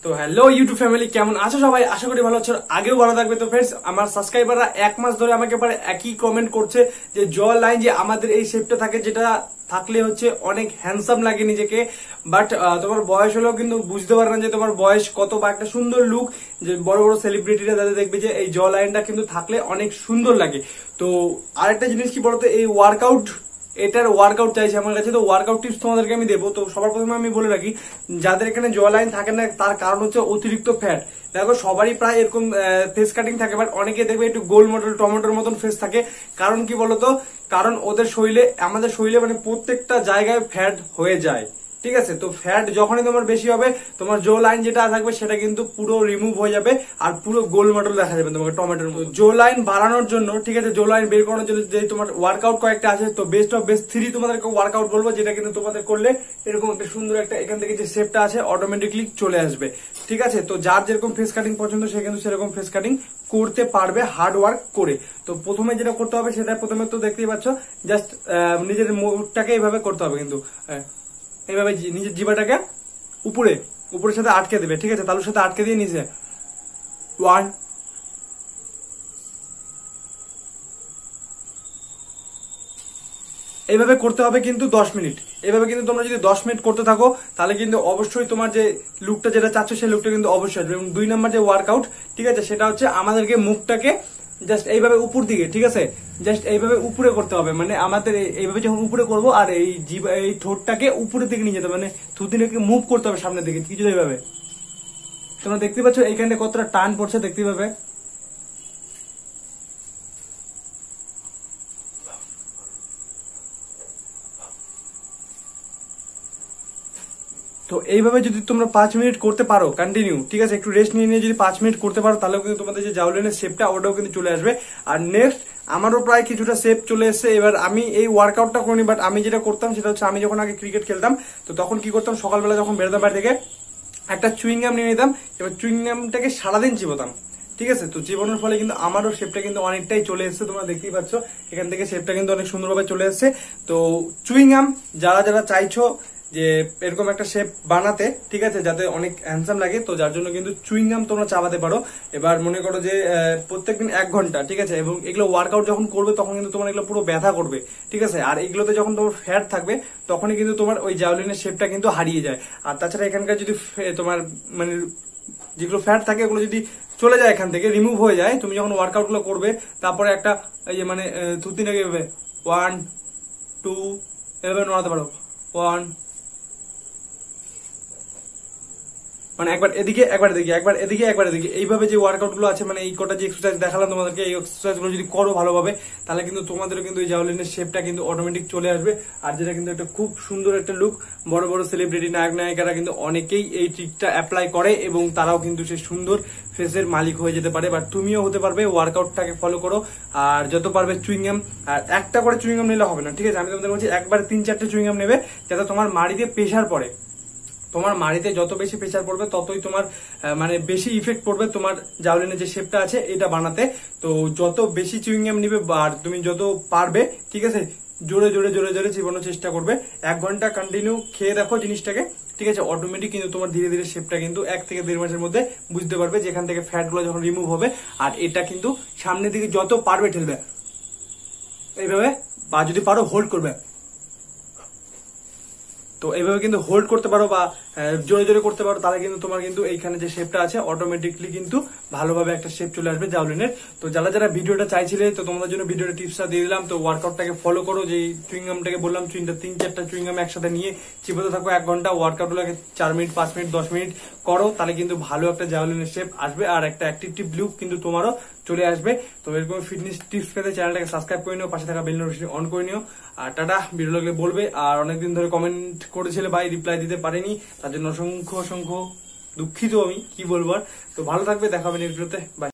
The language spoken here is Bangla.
তো হ্যালো ইউটিউব ফ্যামিলি, কেমন আছো সবাই? আশা করি ভালো আছো, আগেও ভালো থাকবে। তো ফ্রেন্ডস, আমার সাবস্ক্রাইবাররা 1 মাস ধরে আমাকে একই কমেন্ট করছে যে জ লাইন যে আমাদের এই শেপটা থাকে, যেটা থাকলে হচ্ছে অনেক হ্যান্ডসাম লাগে নিজেকে, বাট তোমার বয়স হলেও কিন্তু বুঝতে পারে না যে তোমার বয়স কত, বা একটা সুন্দর লুক যে বড় বড় সেলিব্রিটিরা তাদের দেখবে যে এই জ লাইনটা কিন্তু থাকলে অনেক সুন্দর লাগে। তো আরেকটা জিনিস কি বলতো, এই এটার ওয়ার্কআউট চাইছে আমার কাছে, তো ওয়ার্কআউট টিপস তোমাদেরকে আমি দেবো। তো সবার প্রথমে আমি বলে রাখি, যাদের এখানে জ লাইন থাকে না তার কারণ হচ্ছে অতিরিক্ত ফ্যাট। দেখো সবারই প্রায় এরকম ফেস কাটিং থাকে, বাট অনেকে দেখবে একটু গোল মডেল টমেটোর মতন ফেস থাকে। কারণ কি বলতো, কারণ ওদের শরীরে, আমাদের শরীরে মানে প্রত্যেকটা জায়গায় ফ্যাট হয়ে যায়, ঠিক আছে? তো ফ্যাট যখনই তোমার বেশি হবে, তোমার জো লাইন যেটা থাকবে সেটা কিন্তু পুরো রিমুভ হয়ে যাবে, আর পুরো গোল মডেল দেখা যাবে তোমাকে টমেটোর মতো। জো লাইন বাড়ানোর জন্য, ঠিক আছে, জো লাইন বের করানোর জন্য যে তোমার ওয়ার্কআউট কয়েকটা আছে, তো বেস্ট অফ বেস্ট 3 তোমাদেরকে ওয়ার্কআউট বলবো, যেটা কিন্তু তোমাদের করলে এরকম একটা সুন্দর একটা এখান থেকে যে শেপটা আছে অটোমেটিকলি চলে আসবে, ঠিক আছে? তো যার যেরকম ফেস কাটিং পছন্দ সে কিন্তু সেরকম ফেস কাটিং করতে পারবে হার্ড ওয়ার্ক করে। তো প্রথমে যেটা করতে হবে সেটা প্রথমে তো দেখতেই পাচ্ছ, জাস্ট নিজের মুখটাকে এইভাবে করতে হবে, কিন্তু এইভাবে নিজের জিভাটাকে উপরের সাথে আটকে দেবে, ঠিক আছে? তালুর সাথে আটকে দিয়ে নিচে 1 এইভাবে করতে হবে কিন্তু 10 মিনিট। এইভাবে কিন্তু তোমরা যদি 10 মিনিট করতে থাকো, তাহলে কিন্তু অবশ্যই তোমার যে লুকটা যেটা চাচ্ছ সেই লুকটা কিন্তু অবশ্যই আসবে। এবং 2 নম্বর যে ওয়ার্কআউট, ঠিক আছে, সেটা হচ্ছে আমাদেরকে মুখটাকে জাস্ট এইভাবে উপর দিকে, ঠিক আছে, জাস্ট এইভাবে উপরে করতে হবে। মানে আমাদের এইভাবে যখন উপরে করবো, আর এই ঠোঁটটাকে উপরের দিকে নিয়ে যেতে হবে, মানে থুতনিটাকে মুভ করতে হবে সামনের দিকে, কিছু এইভাবে। তোমরা দেখতে পাচ্ছ এইখানে কতটা টান পড়ছে, দেখতে পাবে। তো এইভাবে যদি তোমরা 5 মিনিট করতে পারো কন্টিনিউ, ঠিক আছে, একটু রেস্ট নিয়ে নিয়ে যদি 5 মিনিট করতে পারো, তাহলে কিন্তু তোমাদের যে জাউলিনের শেপটা ওটাও কিন্তু চলে আসবে। আর নেক্সট, আমারও প্রায় কিছুটা শেপ চলে এসেছে। এবার আমি এই ওয়ার্কআউটটা করিনি, বাট আমি যেটা করতাম সেটা হচ্ছে, আমি যখন আগে ক্রিকেট খেলতাম, তো তখন কি করতাম, সকালবেলা যখন বেরোতাম বাড়ি থেকে, একটা চুইংগাম নিয়ে নিতাম, এবার চুইংগামটাকে সারাদিন চিবোতাম, ঠিক আছে? তো চিবানোর ফলে কিন্তু আমারও শেপটা কিন্তু অনেকটাই চলে এসেছে, তোমরা দেখতেই পাচ্ছ এখান থেকে শেপটা কিন্তু অনেক সুন্দরভাবে চলে এসেছে। তো চুইংগাম যারা যারা চাইছো যে এরকম একটা শেপ বানাতে, ঠিক আছে, যাতে অনেক হ্যান্ডসাম লাগে, তো যার জন্য কিন্তু চুইংগাম তোমরা চাবাতে পারো। এবার মনে করো যে প্রত্যেকদিন 1 ঘন্টা, ঠিক আছে, এবং এগুলো ওয়ার্কআউট যখন করবে তখন কিন্তু তোমার এগুলো পুরো ব্যথা করবে, ঠিক আছে? আর এগুলোতে যখন তোমার ফ্যাট থাকবে তখনই কিন্তু তোমার ওই জাউলিনের শেপটা কিন্তু হারিয়ে যায়। আর তাছাড়া এখানকার যদি তোমার মানে যেগুলো ফ্যাট থাকে ওগুলো যদি চলে যায়, এখান থেকে রিমুভ হয়ে যায়, তুমি যখন ওয়ার্কআউট গুলো করবে, তারপরে একটা এই যে মানে থুতনিটাকে এভাবে 1 2 এভাবে নড়াতে পারো, 1 মানে একবার এদিকে একবার এদিকে, একবার এদিকে একবার এদিকে, এইভাবে যে ওয়ার্কআউট গুলো আছে, মানে এই কটা যে এক্সারসাইজ দেখালাম তোমাদেরকে, এই এক্সারসাইজ গুলো যদি করো ভালোভাবে, তাহলে কিন্তু তোমাদেরও কিন্তু এই জাউলিনের শেপটা কিন্তু অটোমেটিক চলে আসবে। আর যেটা কিন্তু একটা খুব সুন্দর একটা লুক, বড় বড় সেলিব্রিটি নায়ক নায়িকারা কিন্তু অনেকেই এই ট্রিকটা অ্যাপ্লাই করে, এবং তারাও কিন্তু সে সুন্দর ফেসের মালিক হয়ে যেতে পারে, বা তুমিও হতে পারবে। ওয়ার্কআউটটাকে ফলো করো, আর যত পারবে চুইংগাম, আর একটা করে চুইংগাম নিলে হবে না, ঠিক আছে? আমি তোমাদের বলছি একবার 3-4টে চুইংগাম নেবে, যাতে তোমার মাড়িতে প্রেশার পড়ে। তোমার মাড়িতে যত বেশি প্রেসার পড়বে ততই তোমার মানে বেশি ইফেক্ট পড়বে তোমার জাউলিনের যে শেপটা আছে এটা বানাতে। তো যত বেশি চুইংগাম নিবে, আর তুমি যত পারবে, ঠিক আছে, জোরে জোরে জোরে জোরে চিবানোর চেষ্টা করবে। 1 ঘন্টা কন্টিনিউ খেয়ে দেখো জিনিসটাকে, ঠিক আছে? অটোমেটিক কিন্তু তোমার ধীরে ধীরে শেপটা কিন্তু 1 থেকে 1.5 মাসের মধ্যে বুঝতে পারবে, যেখান থেকে ফ্যাট গুলো যখন রিমুভ হবে। আর এটা কিন্তু সামনের দিকে যত পারবে ঠেলবে এইভাবে, বা যদি পারো হোল্ড করবে। তো এইভাবে কিন্তু হোল্ড করতে পারো, বা জোরে জোরে করতে পারো, তাহলে কিন্তু তোমার কিন্তু এইখানে যে শেপটা আছে অটোমেটিকলি কিন্তু ভালোভাবে একটা শেপ চলে আসবে জাউলিনের। তো যারা যারা ভিডিওটা চাইছিলে, তো তোমাদের জন্য ভিডিওটা টিপসটা দিয়ে দিলাম। তো ওয়ার্কআউটটাকে ফলো করো, যে চুইংগামটাকে বললাম, 3-4টা চুইংগাম একসাথে নিয়ে চিবোতে থাকো 1 ঘন্টা। ওয়ার্কআউটগুলোকে 4 মিনিট 5 মিনিট 10 মিনিট করো, তাহলে কিন্তু ভালো একটা জাউলিনের শেপ আসবে, আর একটা অ্যাক্টিভ লুক কিন্তু তোমারও চলে আসবে। তো এরকম ফিটনেস টিপস পেতে চ্যানেলটাকে সাবস্ক্রাইব করে নিও, পাশে থাকা বেল নোটিফিকেশন অন করে নিও। আর টাটা, ভিডিও লাগলে বলবে। আর অনেকদিন ধরে কমেন্ট করেছিলে ভাই, রিপ্লাই দিতে পারিনি, তার জন্য অসংখ্য অসংখ্য দুঃখিত, আমি কি বলবো। তো ভালো থাকবে, দেখা হবে নেক্সট ভিডিওতে, বাই।